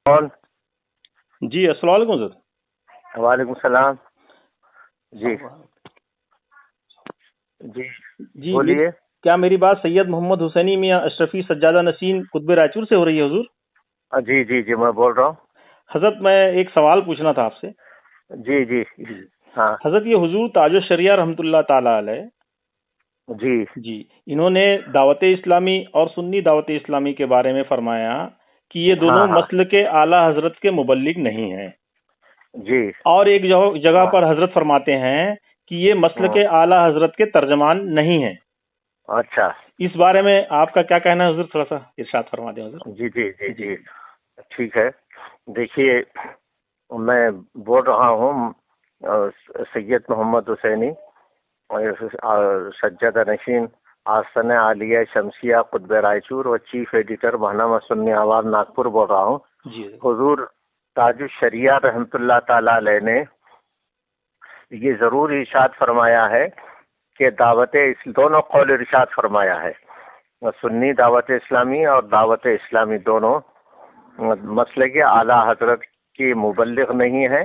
کون؟ جی السلام علیکم سر۔ وعلیکم السلام۔ جی جی جی بولیے۔ کیا میری بات سید محمد حسینی میاں اشرفی سجادہ نشین قطب رائچور سے ہو رہی ہے حضور؟ جی جی جی میں بول رہا ہوں۔ حضرت میں ایک سوال پوچھنا تھا آپ سے۔ جی جی ہاں حضرت یہ حضور تاج الشریعہ رحمۃ اللہ تعالی علیہ جی جی انہوں نے دعوت اسلامی اور سنی دعوت اسلامی کے بارے میں فرمایا کہ یہ دونوں ہاں ہاں مسلک اعلیٰ حضرت کے مبلغ نہیں ہیں، جی اور ایک جگہ ہاں پر حضرت فرماتے ہیں کہ یہ مسلک ہاں، اعلیٰ حضرت کے ترجمان نہیں ہیں۔ اچھا اس بارے میں آپ کا کیا کہنا ہے حضور؟ تھوڑا سا ارشاد فرما دیں حضور۔ جی جی جی جی جی ٹھیک ہے۔ دیکھیے میں بول رہا ہوں سید محمد حسینی سجادہ نشین آستانہ عالیہ شمسیہ قطب رائچور اور چیف ایڈیٹر ماہنامہ سنی آواز ناگپور بول رہا ہوں۔ جی حضور تاج الشریعہ رحمۃ اللہ تعالی علیہ نے یہ ضرور ارشاد فرمایا ہے کہ دونوں قول ارشاد فرمایا ہے، سنی دعوت اسلامی اور دعوت اسلامی دونوں مسلک اعلیٰ حضرت کی مبلغ نہیں ہے،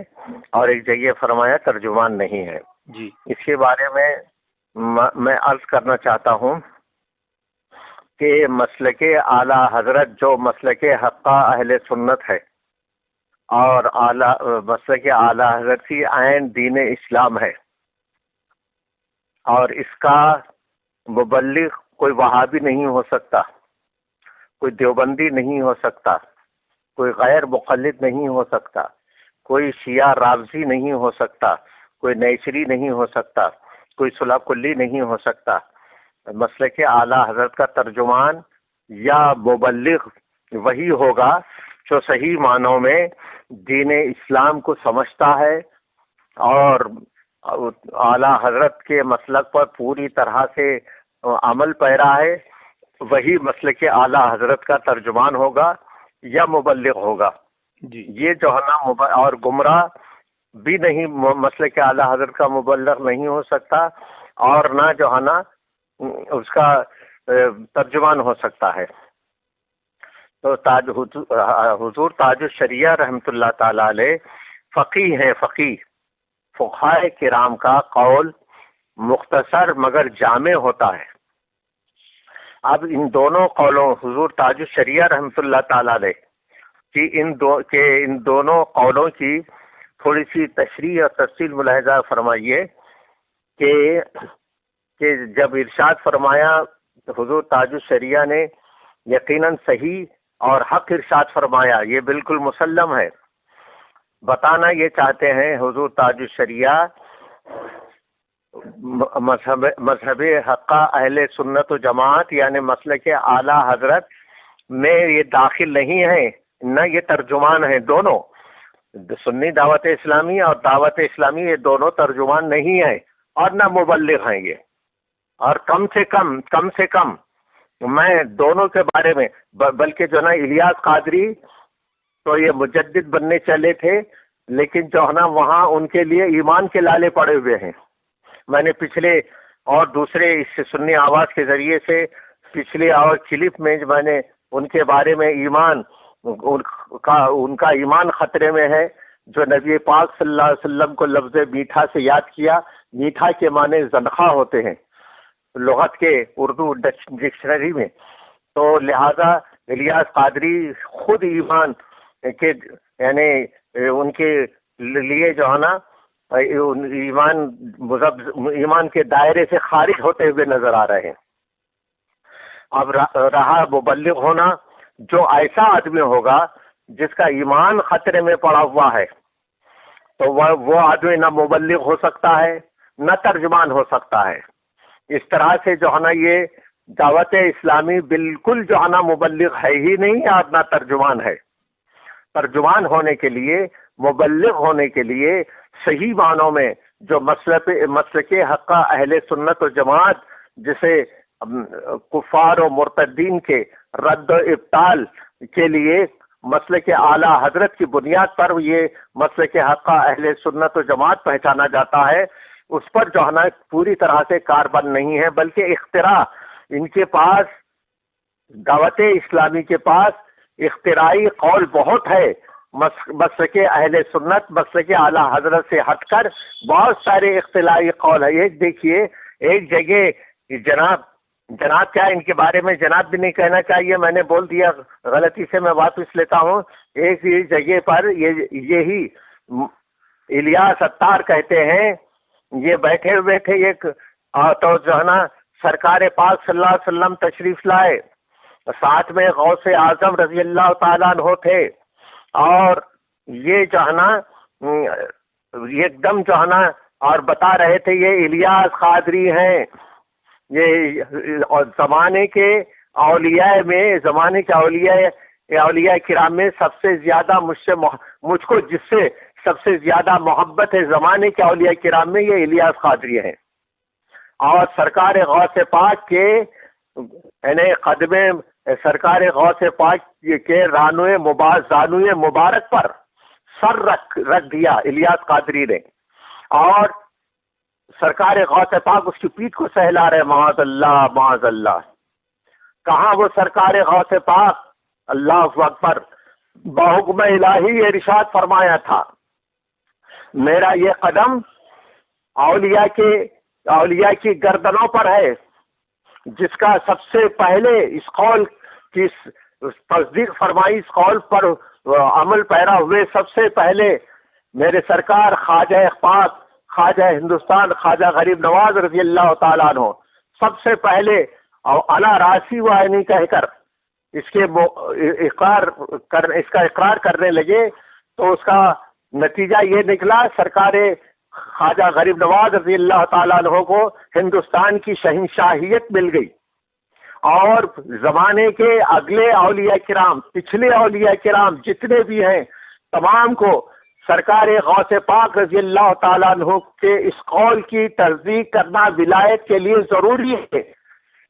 اور ایک جگہ فرمایا ترجمان نہیں ہے۔ جی اس کے بارے میں عرض کرنا چاہتا ہوں کہ مسلک اعلیٰ حضرت جو مسلک حقہ اہل سنت ہے اور مسلک اعلیٰ حضرت کی عین دین اسلام ہے، اور اس کا مبلغ کوئی وہابی نہیں ہو سکتا، کوئی دیوبندی نہیں ہو سکتا، کوئی غیر مقلد نہیں ہو سکتا، کوئی شیعہ رافضی نہیں ہو سکتا، کوئی نیچری نہیں ہو سکتا، کوئی صلح کلی نہیں ہو سکتا۔ مسلک اعلیٰ حضرت کا ترجمان یا مبلغ وہی ہوگا جو صحیح معنوں میں دین اسلام کو سمجھتا ہے اور اعلیٰ حضرت کے مسلک پر پوری طرح سے عمل پیرا ہے، وہی مسلک اعلیٰ حضرت کا ترجمان ہوگا یا مبلغ ہوگا۔ جی یہ جو ہے نا اور گمراہ بھی نہیں مسلک اعلیٰ حضرت کا مبلغ نہیں ہو سکتا، اور نہ جو ہے نا اس کا ترجمان ہو سکتا ہے۔ تو حضور تاج الشریعہ رحمۃ اللہ تعالی علیہ فقیہ ہیں، فقہائے کرام کا قول مختصر مگر جامع ہوتا ہے۔ اب ان دونوں قولوں حضور تاج الشریعہ رحمۃ اللہ تعالی علیہ کی ان دونوں قولوں کی تھوڑی سی تشریح اور تفصیل ملاحظہ فرمائیے کہ جب ارشاد فرمایا حضور تاج الشریعہ نے یقیناً صحیح اور حق ارشاد فرمایا، یہ بالکل مسلم ہے۔ بتانا یہ چاہتے ہیں حضور تاج الشریعہ مذہب حقہ اہل سنت و جماعت یعنی مسلک اعلیٰ حضرت میں یہ داخل نہیں ہے، نہ یہ ترجمان ہیں۔ دونوں سنی دعوت اسلامی اور دعوت اسلامی یہ دونوں ترجمان نہیں ہیں اور نہ مبلغ ہیں یہ، اور کم سے کم میں دونوں کے بارے میں بلکہ جو نا الیاس قادری تو یہ مجدد بننے چلے تھے، لیکن جو ہے نا وہاں ان کے لیے ایمان کے لالے پڑے ہوئے ہیں۔ میں نے پچھلے اور دوسرے اس سنی آواز کے ذریعے سے پچھلے اور کلپ میں میں نے ان کے بارے میں ان کا ایمان خطرے میں ہے، جو نبی پاک صلی اللہ علیہ وسلم کو لفظ میٹھا سے یاد کیا۔ میٹھا کے معنی زنخواہ ہوتے ہیں لغت کے اردو ڈکشنری میں، تو لہذا الیاس قادری خود ایمان کے یعنی ان کے لیے جو ہے نا ایمان کے دائرے سے خارج ہوتے ہوئے نظر آ رہے ہیں۔ اب رہا مبلغ ہونا، جو ایسا آدمی ہوگا جس کا ایمان خطرے میں پڑا ہوا ہے، تو وہ آدمی نہ مبلغ ہو سکتا ہے نہ ترجمان ہو سکتا ہے۔ اس طرح سے جو ہے نا یہ دعوت اسلامی بالکل جو ہے نا مبلغ ہے ہی نہیں اور نہ ترجمان ہے۔ ترجمان ہونے کے لیے، مبلغ ہونے کے لیے صحیح معنوں میں جو مسلک حقہ اہل سنت و جماعت جسے کفار و مرتدین کے رد و ابطال کے لیے مسلک اعلیٰ حضرت کی بنیاد پر یہ مسلک حقہ اہل سنت و جماعت پہچانا جاتا ہے، اس پر جو ہے نا پوری طرح سے کاربند نہیں ہے، بلکہ اختراع ان کے پاس، دعوت اسلامی کے پاس اختراعی قول بہت ہے مسلک اہل سنت، مسلک اعلیٰ حضرت سے ہٹ کر بہت سارے اختلاعی قول ہے. ایک دیکھیے، ایک جگہ جناب کیا ان کے بارے میں جناب بھی نہیں کہنا چاہیے، میں نے بول دیا، غلطی سے میں واپس لیتا ہوں. ایک جگہ پر یہی الیاس اتار کہتے ہیں، یہ بیٹھے ہوئے تھے ایک، تو جو ہے نا سرکار پاک صلی اللہ علیہ وسلم تشریف لائے، ساتھ میں غوث اعظم رضی اللہ تعالیٰ عنہ تھے، اور یہ جو ہے نا ایک دم جو ہے نا اور بتا رہے تھے یہ الیاس قادری ہیں، یہ زمانے کے اولیاء میں، زمانے کے اولیاء کرام میں سب سے زیادہ مجھ کو جس سے سب سے زیادہ محبت ہے زمانے کے اولیاء کرام میں، یہ الیاس قادری ہیں. اور سرکار غوث پاک کے یعنی قدمے، سرکار غوث پاک کے زانوئے مبارک پر سر رکھ دیا الیاس قادری نے، اور سرکار غوث پاک اس کی پیٹھ کو سہلا رہے، معاذ اللہ معاذ اللہ. کہاں وہ سرکار غوث پاک، اللہ اکبر، بحکم الہی یہ ارشاد فرمایا تھا، میرا یہ قدم اولیاء کی گردنوں پر ہے. جس کا سب سے پہلے اس قول کی تصدیق فرمائی، اس قول پر عمل پیرا ہوئے، سب سے پہلے میرے سرکار خواجہ پاک، خواجہ ہندوستان، خواجہ غریب نواز رضی اللہ تعالیٰ عنہ سب سے پہلے انا راسی و عینی کہہ کر اس کا اقرار کرنے لگے، تو اس کا نتیجہ یہ نکلا، سرکار خواجہ غریب نواز رضی اللہ تعالیٰ عنہ کو ہندوستان کی شہنشاہیت مل گئی، اور زمانے کے اگلے اولیاء کرام، پچھلے اولیاء کرام جتنے بھی ہیں، تمام کو سرکار غوث پاک رضی اللہ تعالیٰ عنہ کے اس قول کی تصدیق کرنا ولایت کے لیے ضروری ہے.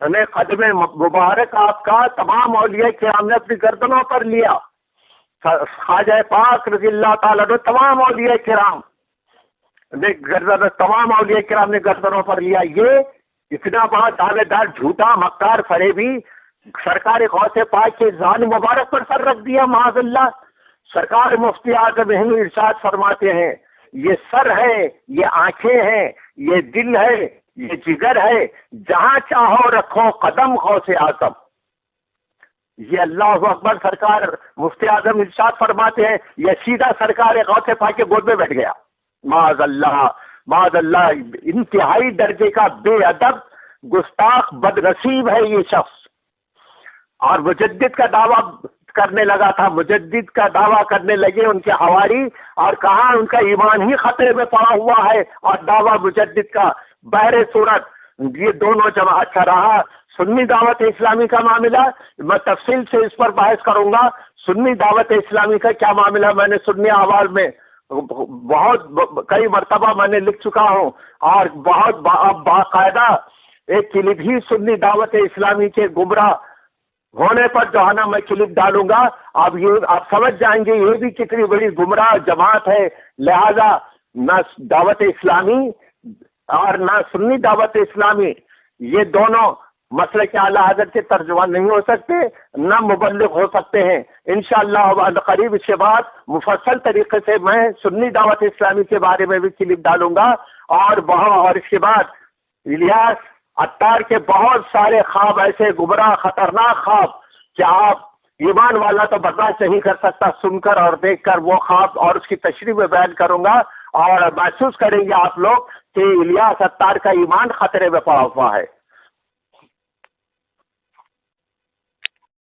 ہمیں قدم مبارک آپ کا تمام اولیاء کرام نے اپنی گردنوں پر لیا، خواجہ پاک رضی اللہ تعالیٰ عنہ تمام اولیاء کرام نے گردنوں پر لیا. یہ اتنا بڑا دعوے دار، جھوٹا، مکار، فریبی سرکار غوث پاک کے ذان مبارک پر سر رکھ دیا، معاذ اللہ. سرکار مفتی اعظم ہند ارشاد فرماتے ہیں، یہ سر ہے، یہ آنکھیں ہیں، یہ دل ہے، یہ جگر ہے، جہاں چاہو رکھو قدم غوث اعظم. یہ اللہ اکبر، سرکار مفتی اعظم ارشاد فرماتے ہیں، یہ سیدھا سرکار غوث پاک کے گود میں بیٹھ گیا. معاذ اللہ معاذ اللہ، انتہائی درجے کا بے ادب، گستاخ، بدنصیب ہے یہ شخص. اور مجدد کا دعویٰ کرنے لگا تھا، مجدد کا دعویٰ کرنے لگے ان کے حواری، اور کہاں ان کا ایمان ہی خطرے میں پڑا ہوا ہے، اور دعویٰ مجدد کا. بہر صورت یہ دونوں جمع. اچھا رہا سنی دعوت اسلامی کا معاملہ، میں تفصیل سے اس پر بحث کروں گا. سنی دعوت اسلامی کا کیا معاملہ، میں نے سنی آواز میں بہت کئی مرتبہ میں نے لکھ چکا ہوں، اور بہت باقاعدہ ایک کلپ ہی سنی دعوت اسلامی کے گمراہ ہونے پر جو ہے نا میں کلپ ڈالوں گا. اب یہ آپ سمجھ جائیں گے یہ بھی کتنی بڑی گمراہ جماعت ہے. لہذا نہ دعوت اسلامی اور نہ سنی دعوت اسلامی، یہ دونوں مسلک اعلیٰ حضرت کے ترجمان نہیں ہو سکتے، نہ مبلغ ہو سکتے ہیں. انشاءاللہ قریب اس کے بعد مفصل طریقے سے میں سنی دعوت اسلامی کے بارے میں بھی کلپ ڈالوں گا، اور اس کے بعد الیاس اتار کے بہت سارے خواب، ایسے گمراہ خطرناک خواب کہ آپ ایمان والا تو برداشت نہیں کر سکتا، سن کر اور دیکھ کر وہ خواب، اور اس کی تشریح میں بیان کروں گا، اور محسوس کریں گے آپ لوگ کہ الیاس اتار کا ایمان خطرے میں پڑا ہوا ہے.